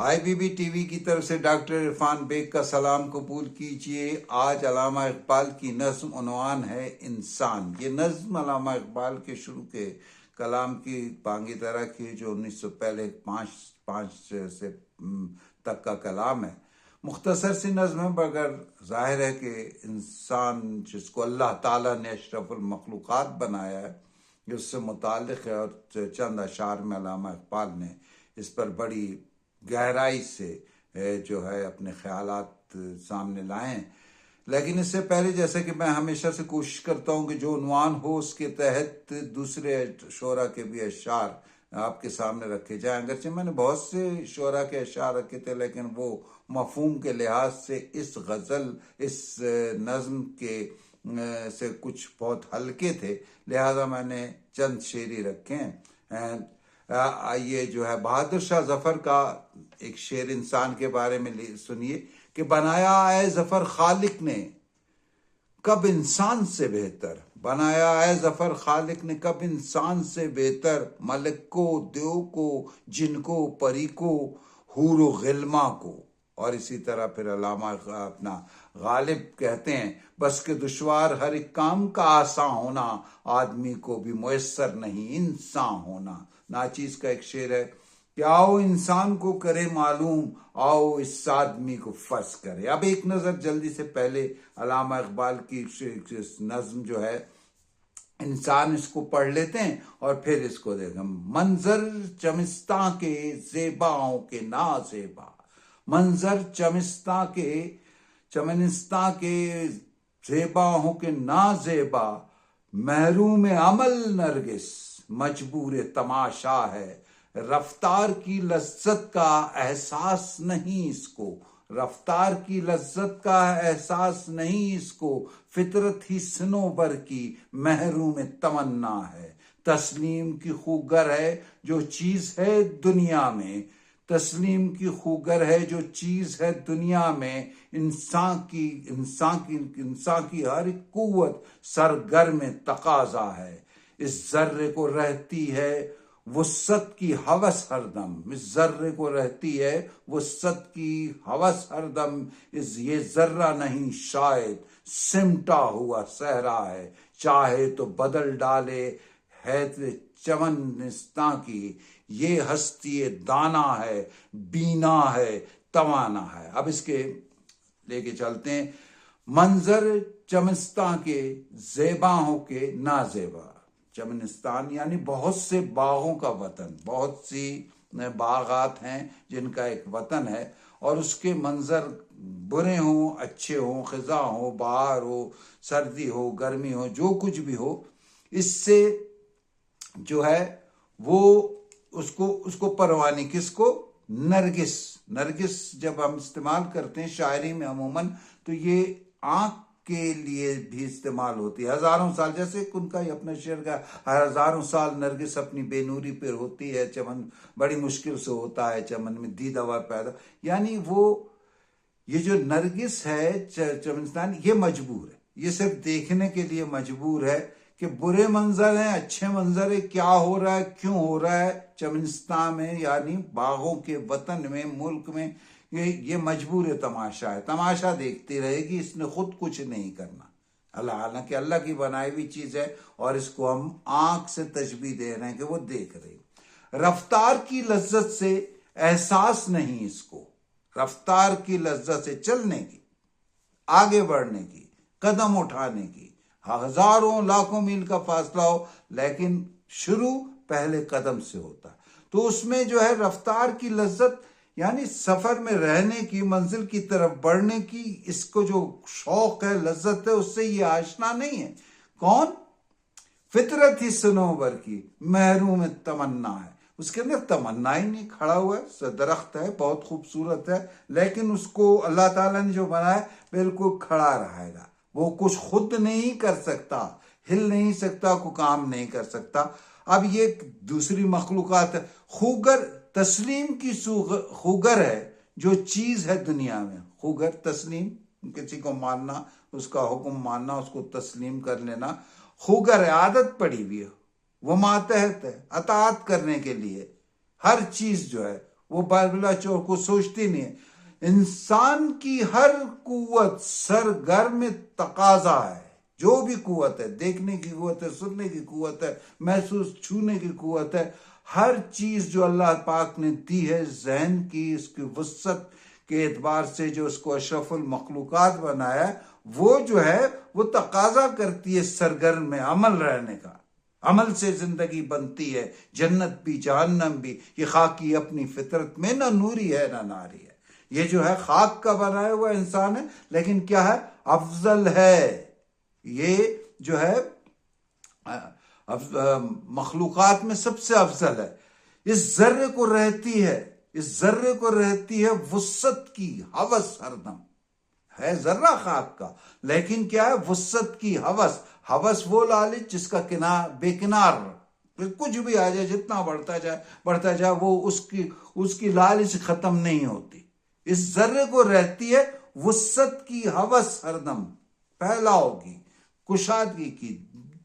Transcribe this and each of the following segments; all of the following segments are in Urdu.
IBB ٹی وی کی طرف سے ڈاکٹر عرفان بیگ کا سلام قبول کیجئے۔ آج علامہ اقبال کی نظم عنوان ہے انسان۔ یہ نظم علامہ اقبال کے شروع کے کلام کی بانگی طرح کی جو 1905 سے تک کا کلام ہے۔ مختصر سی نظم ہے مگر ظاہر ہے کہ انسان جس کو اللہ تعالیٰ نے اشرف المخلوقات بنایا ہے اس سے متعلق ہے، اور چند اشعار میں علامہ اقبال نے اس پر بڑی گہرائی سے جو ہے اپنے خیالات سامنے لائے ہیں۔ لیکن اس سے پہلے جیسا کہ میں ہمیشہ سے کوشش کرتا ہوں کہ جو عنوان ہو اس کے تحت دوسرے شعراء کے بھی اشعار آپ کے سامنے رکھے جائیں۔ اگرچہ میں نے بہت سے شعراء کے اشعار رکھے تھے لیکن وہ مفہوم کے لحاظ سے اس غزل اس نظم کے سے کچھ بہت ہلکے تھے، لہذا میں نے چند شعری رکھے ہیں۔ یہ جو ہے بہادر شاہ ظفر کا ایک شعر انسان کے بارے میں سنیے کہ بنایا اے ظفر خالق نے کب انسان سے بہتر، بنایا اے ظفر خالق نے کب انسان سے بہتر، ملک کو، دیو کو، جن کو، پری کو، حور و غلما کو۔ اور اسی طرح پھر علامہ اپنا غالب کہتے ہیں بس کہ دشوار ہر ایک کام کا آسان ہونا، آدمی کو بھی میسر نہیں انسان ہونا۔ ناچیز کا ایک شعر ہے کہ آؤ انسان کو کرے معلوم، آؤ اس آدمی کو فرض کرے۔ اب ایک نظر جلدی سے پہلے علامہ اقبال کی نظم جو ہے انسان، اس کو پڑھ لیتے ہیں اور پھر اس کو دیکھیں۔ منظر چمستاں کے زیباؤں کے نازیبا، منظر چمستاں کے زیباؤں کے نازیبا، محروم عمل نرگس مجبور تماشا ہے، رفتار کی لذت کا احساس نہیں اس کو، رفتار کی لذت کا احساس نہیں اس کو، فطرت ہی صنوبر کی محروم تمنا ہے، تسلیم کی خوگر ہے جو چیز ہے دنیا میں، تسلیم کی خوگر ہے جو چیز ہے دنیا میں، انسان کی ہر ایک قوت سرگرم تقاضا ہے، اس ذرے کو رہتی ہے وسعت کی ہوس ہر دم، اس ذرے کو رہتی ہے وسعت کی ہوس ہر دم، یہ ذرہ نہیں شاید سمٹا ہوا صحرا ہے، چاہے تو بدل ڈالے ہے چمنستاں کی، یہ ہستی دانا ہے بینا ہے توانا ہے۔ اب اس کے لے کے چلتے ہیں۔ منظر چمنستاں کے زیباؤں کے نازیبا، چمنستان یعنی بہت سے باغوں کا وطن، بہت سی باغات ہیں جن کا ایک وطن ہے، اور اس کے منظر برے ہوں اچھے ہوں، خزاں ہو، بہار ہو، سردی ہو، گرمی ہو، جو کچھ بھی ہو، اس سے جو ہے وہ اس کو پروانی، کس کو؟ نرگس جب ہم استعمال کرتے ہیں شاعری میں عموماً تو یہ آنکھ کے لیے بھی استعمال ہوتی ہے۔ ہزاروں سال، جیسے ان کا ہی اپنا شعر کا ہزاروں سال نرگس اپنی بے نوری پر ہوتی ہے، چمن بڑی مشکل سے ہوتا ہے، چمن میں دیدہ پیدا، یعنی وہ یہ جو نرگس ہے چمنستان، یہ مجبور ہے، یہ صرف دیکھنے کے لیے مجبور ہے کہ برے منظر ہیں اچھے منظر ہے، کیا ہو رہا ہے کیوں ہو رہا ہے چمنستان میں، یعنی باغوں کے وطن میں، ملک میں، یہ مجبور تماشا ہے، تماشا دیکھتی رہے گی، اس نے خود کچھ نہیں کرنا۔ حالانکہ اللہ کی بنائی ہوئی چیز ہے اور اس کو ہم آنکھ سے تشبیہ دے رہے ہیں کہ وہ دیکھ رہی۔ رفتار کی لذت سے احساس نہیں اس کو، رفتار کی لذت سے چلنے کی، آگے بڑھنے کی، قدم اٹھانے کی، ہزاروں لاکھوں میل کا فاصلہ ہو لیکن شروع پہلے قدم سے ہوتا ہے، تو اس میں جو ہے رفتار کی لذت یعنی سفر میں رہنے کی، منزل کی طرف بڑھنے کی، اس کو جو شوق ہے لذت ہے اس سے یہ آشنا نہیں ہے۔ کون؟ فطرت ہی صنوبر کی محروم تمنا ہے، اس کے اندر تمنا ہی نہیں، کھڑا ہوا ہے، درخت ہے بہت خوبصورت ہے لیکن اس کو اللہ تعالیٰ نے جو بنایا بالکل کھڑا رہے گا، وہ کچھ خود نہیں کر سکتا، ہل نہیں سکتا، کوئی کام نہیں کر سکتا۔ اب یہ دوسری مخلوقات ہے، خوگر تسلیم کی خوگر ہے جو چیز ہے دنیا میں، خوگر تسلیم، کسی کو ماننا، اس کا حکم ماننا، اس کو تسلیم کر لینا، خوگر ہے، عادت پڑی ہوئی ہے، وہ ماتحت ہے، اطاعت کرنے کے لیے ہر چیز جو ہے وہ بلا چور کو سوچتی نہیں ہے. انسان کی ہر قوت سرگرم تقاضا ہے. جو بھی قوت ہے، دیکھنے کی قوت ہے، سننے کی قوت ہے، محسوس چھونے کی قوت ہے، ہر چیز جو اللہ پاک نے دی ہے ذہن کی، اس کی وسعت کے اعتبار سے جو اس کو اشرف المخلوقات بنایا ہے، وہ جو ہے وہ تقاضا کرتی ہے سرگرم میں عمل رہنے کا. عمل سے زندگی بنتی ہے، جنت بھی جہنم بھی. یہ خاک کی اپنی فطرت میں نہ نوری ہے نہ ناری ہے. یہ جو ہے خاک کا بنایا ہوا انسان ہے، لیکن کیا ہے؟ افضل ہے. یہ جو ہے مخلوقات میں سب سے افضل ہے. اس ذرے کو رہتی ہے وسعت کی ہوس ہردم. ہے ذرہ خاک کا، لیکن کیا ہے؟ وسعت کی ہوس وہ لالچ جس کا بے کنار، کچھ بھی آ جائے، جتنا بڑھتا جائے وہ اس کی لالچ ختم نہیں ہوتی. اس ذرے کو رہتی ہے وسعت کی ہوس ہردم، پھیلاؤ کی، کشادگی کی،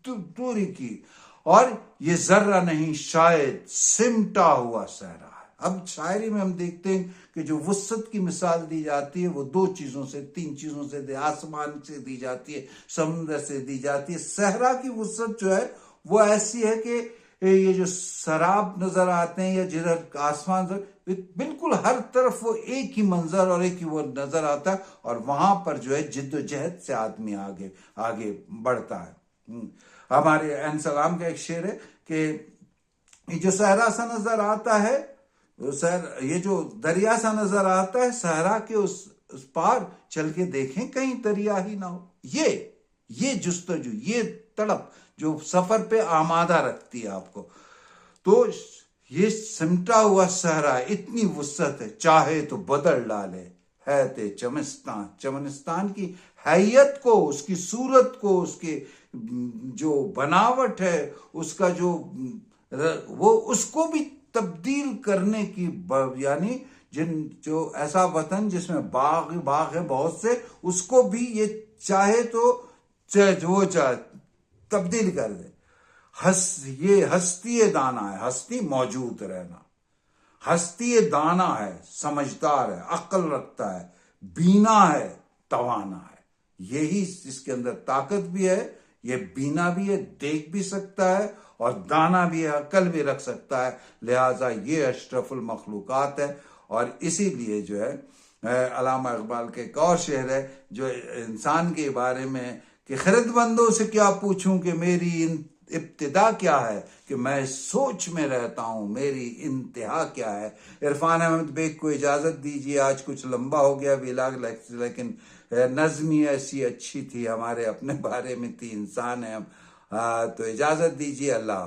دوری کی. اور یہ ذرہ نہیں شاید سمٹا ہوا صحرا ہے. اب شاعری میں ہم دیکھتے ہیں کہ جو وسعت کی مثال دی جاتی ہے وہ 2 چیزوں سے 3 چیزوں سے، آسمان سے دی جاتی ہے، سمندر سے دی جاتی ہے. صحرا کی وسعت جو ہے وہ ایسی ہے کہ یہ جو سراب نظر آتے ہیں یا جدھر آسمان سے بالکل ہر طرف وہ ایک ہی منظر اور ایک ہی وہ نظر آتا ہے، اور وہاں پر جو ہے جد و جہد سے آدمی آگے بڑھتا ہے. ہمارے عین سلام کا ایک شعر ہے کہ یہ جو صحرا سا نظر آتا ہے، یہ جو دریا سا نظر آتا ہے، صحرا کے اس پار چل کے دیکھیں کہیں دریا ہی نہ ہو. یہ جستجو، یہ تڑپ جو سفر پہ آمادہ رکھتی ہے آپ کو. تو یہ سمٹا ہوا صحرا، اتنی وسعت ہے، چاہے تو بدل ڈالے ہے تے چمنستان کی حیت کو، اس کی صورت کو، اس کے جو بناوٹ ہے، اس کا وہ اس کو بھی تبدیل کرنے کی، یعنی جو ایسا وطن جس میں باغ ہے بہت سے، اس کو بھی یہ چاہے تو وہ تبدیل کر دے. یہ ہستی دانا ہے، ہستی موجود رہنا. ہستی دانا ہے، سمجھدار ہے، عقل رکھتا ہے، بینا ہے، توانا ہے. یہی اس کے اندر طاقت بھی ہے. یہ بینا بھی ہے، دیکھ بھی سکتا ہے، اور دانا بھی ہے، عقل بھی رکھ سکتا ہے. لہٰذا یہ اشرف المخلوقات ہے. اور اسی لیے جو ہے علامہ اقبال کے ایک اور شعر ہے جو انسان کے بارے میں کہ خرد بندوں سے کیا پوچھوں کہ میری ابتدا کیا ہے، کہ میں سوچ میں رہتا ہوں میری انتہا کیا ہے. عرفان احمد بیگ کو اجازت دیجیے، آج کچھ لمبا ہو گیا ویلاگ، لیکن نظمی ایسی اچھی تھی، ہمارے اپنے بارے میں تھی، انسان ہے ہم. تو اجازت دیجیے. اللہ